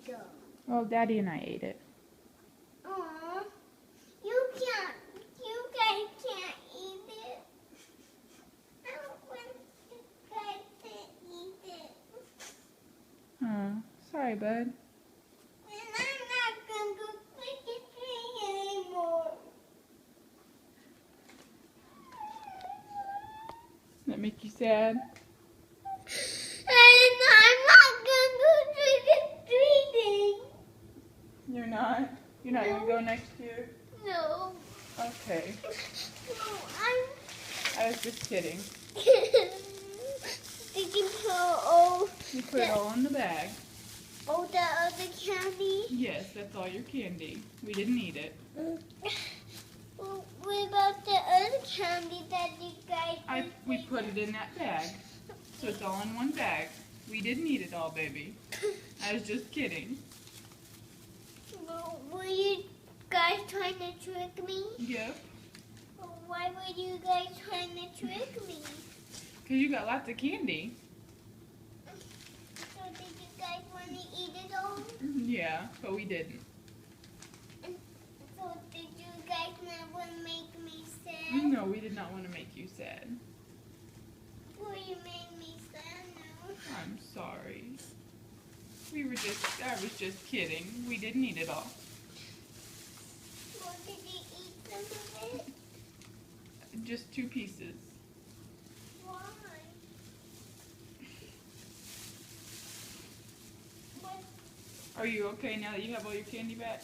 go. Well, Daddy and I ate it. Aw, you guys can't eat it. I don't want you guys to eat it. Oh, sorry, bud. And I'm not going to go trick-or-treating anymore. That make you sad? And I'm not going to go trick-or-treating. You're not? You're not gonna go next year? No. Okay. No, I was just kidding. Did you put all You put it all in the bag. the other candy? Yes, that's all your candy. We didn't eat it. Well, what about the other candy that you guys? We put it in that bag. So it's all in one bag. We didn't eat it all, baby. I was just kidding. Well, were you guys trying to trick me? Yep. Well, why were you guys trying to trick me? Because you got lots of candy. So did you guys want to eat it all? Yeah, but we didn't. So did you guys not want to make me sad? No, we did not want to make you sad. Well, you made me sad now. I'm sorry. I was just kidding. We didn't eat it all. Well, did you eat some of it? Just 2 pieces. Why? What? Are you okay now that you have all your candy back?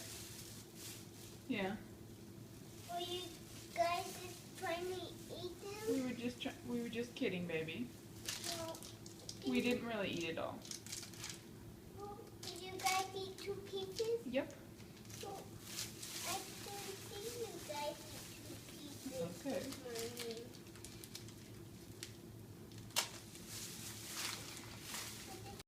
Yeah. Were you guys just trying to eat them? We were just kidding, baby. Well, We didn't really eat it all. Did you guys eat 2 pieces? Yep.